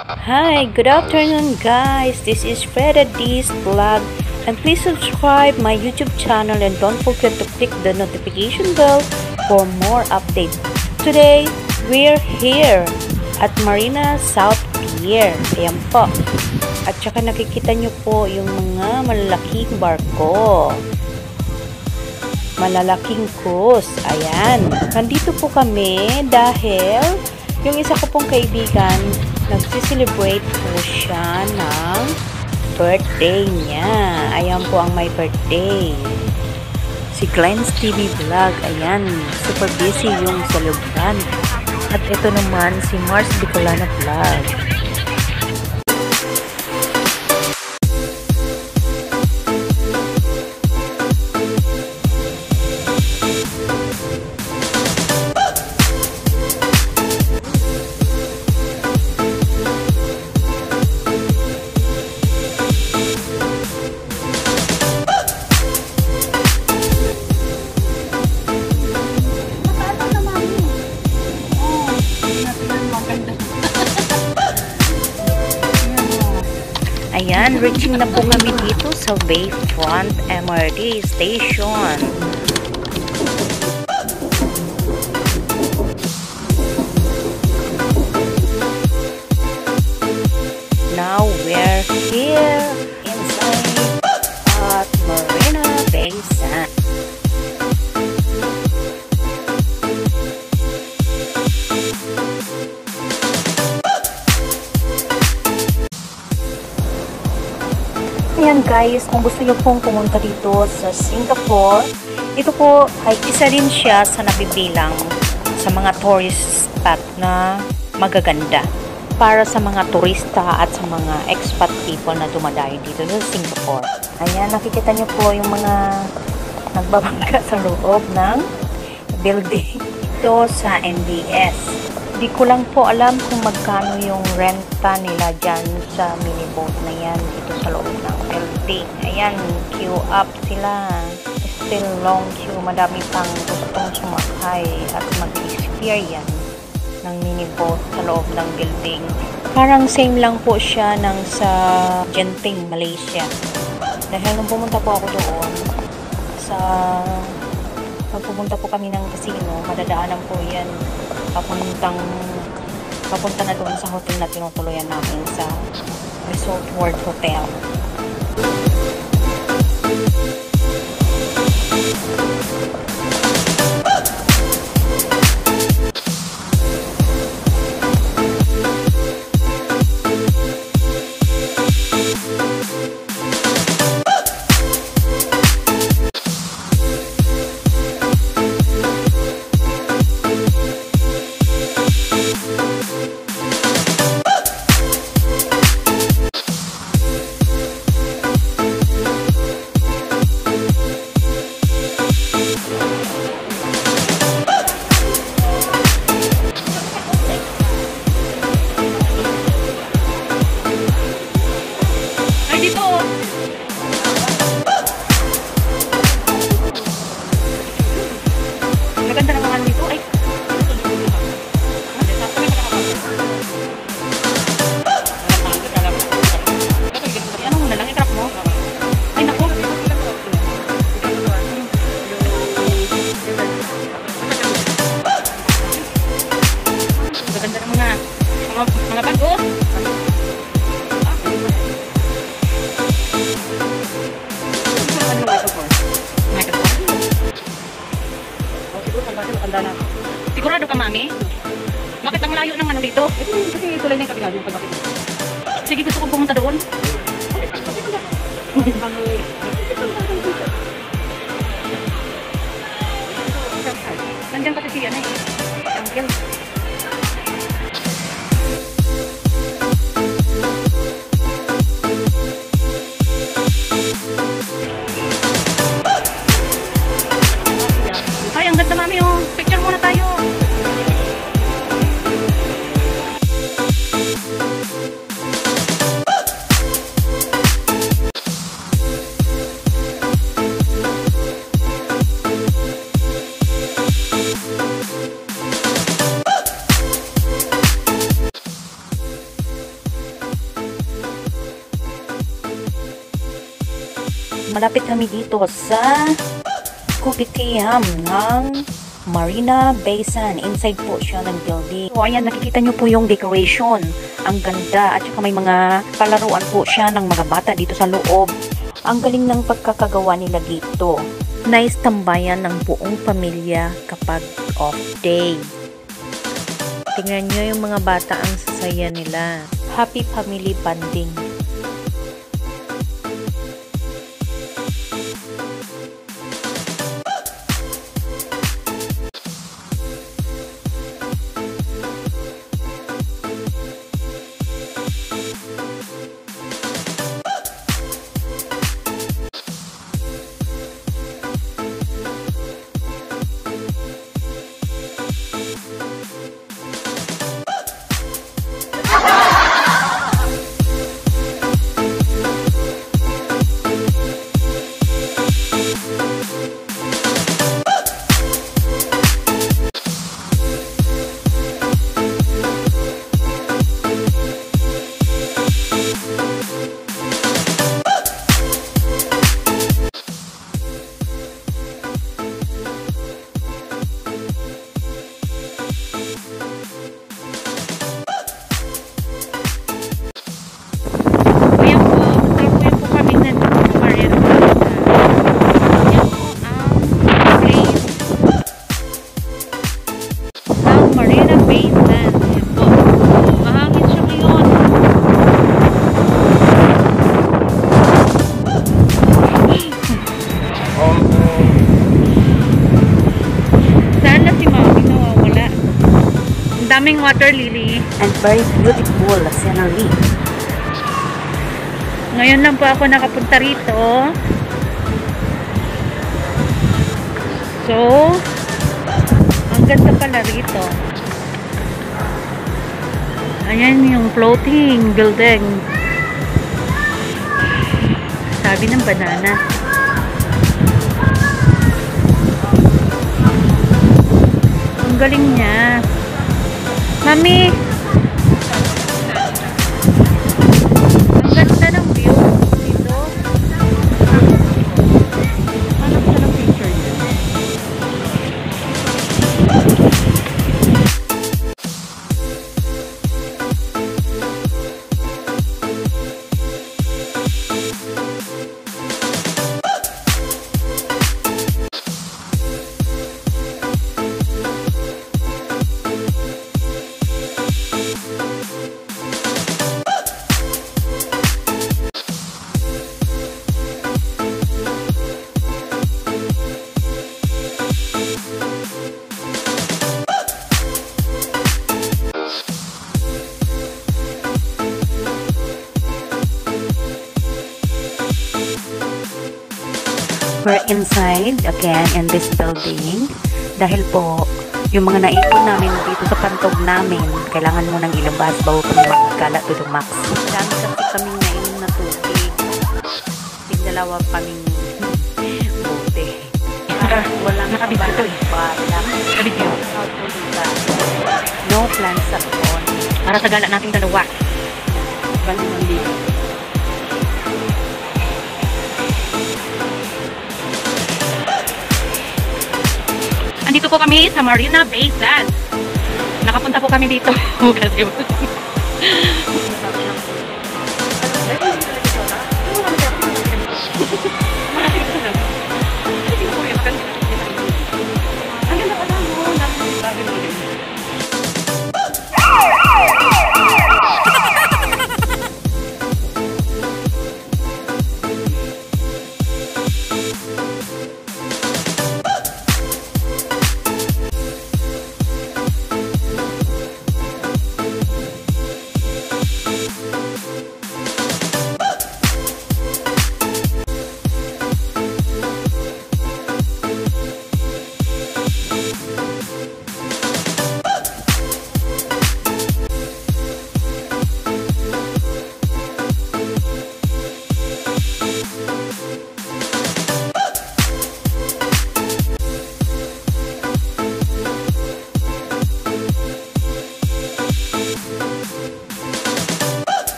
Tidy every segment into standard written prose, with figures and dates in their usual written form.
Hi, good afternoon guys. This is Freda D's vlog and please subscribe my YouTube channel and don't forget to click the notification bell for more updates. Today, we're here at Marina South Pier. Ayan po. At saka nakikita nyo po yung mga malalaking barko. Malalaking cruise. Ayan. Nandito po kami dahil yung isa ko pong kaibigan nagsi-celebrate po siya ng birthday niya. Ayan po ang my birthday. Si Glenn's TV Vlog. Ayan. Super busy yung celebrant. At ito naman si Mars Bicolana Vlog. Ayan, reaching na po kami dito sa Bayfront MRT Station. Now we're here inside at Marina Bay Sands. Ayan guys, kung gusto nyo pong pumunta dito sa Singapore, ito po ay isa rin siya sa nabibilang sa mga tourist spot na magaganda para sa mga turista at sa mga expat people na dumadayo dito sa Singapore. Ayan, nakikita nyo po yung mga nagbabangga sa loob ng building ito sa MBS. Di ko lang po alam kung magkano yung renta nila dyan sa mini boat na yan dito sa loob ng building. Ayan, queue up sila. Still long queue. Madami pang gustong sumakay at mag-experience ng mini boat sa loob ng building. Parang same lang po siya ng sa Genting, Malaysia. Dahil nung pumunta po ako doon pag pupunta po kami ng casino, madadaanan po yan papunta na doon sa hotel na tinutuluyan namin sa Resort World Hotel. Maganda ng mga ano dito. Ay! Ano mo na lang? I-trap mo? Ay, naku! Maganda ng mga bago. Sigurado ka, mami? Bakit ang layo ng ano dito? Kasi ito lang yung kabila yung pagkakit. Sige, gusto kong pumunta doon. Nandiyan kasi siya na eh. Uncle. Ay, ang ganda, mami, oh. Picture muna tayo. malapit kami dito sa Kopitiam ng Marina Bay Sands. Inside po siya ng building. So, ayan, nakikita nyo po yung decoration. Ang ganda. At saka may mga palaruan po siya ng mga bata dito sa loob. Ang galing ng pagkakagawa nila dito. Nice tambayan ng buong pamilya kapag off day. Tingnan nyo yung mga bata, ang sasaya nila. Happy family bonding. Daming water lily. And very beautiful scenery. Ngayon lang po ako nakapunta rito. So, ang ganda pala rito. Ayan yung floating building. Sabi ng banana. Ang galing niya. Mami! Ang ganda ng view dito. Hanap ka ng picture niya. We're inside again in this building dahil po yung mga naipon namin dito sa pantog namin, kailangan mo nang ilabas bago kami magkala to the max. Dami kasi kaming nainom na tubig. Tigdalawa kaming bote. Walang nakabidyo ito. Nakabidyo. No plans at all. Para sa gala nating dalawa. Ganun dito. Andito po kami sa Marina Bay Sands. Nakapunta po kami dito. Kasi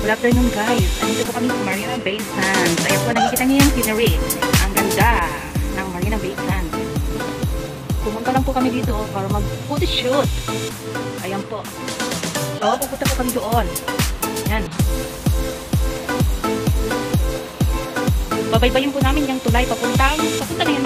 Good afternoon guys. Andito po kami sa Marina Bay Sands. Ayan po, nakikita niyo yung scenery. Ang ganda ng Marina Bay Sands. Pumunta lang po kami dito para mag-photo shoot. Ayan po. So, pupunta po kami doon. Ayan. Babaybayin po namin yung tulay papunta na yan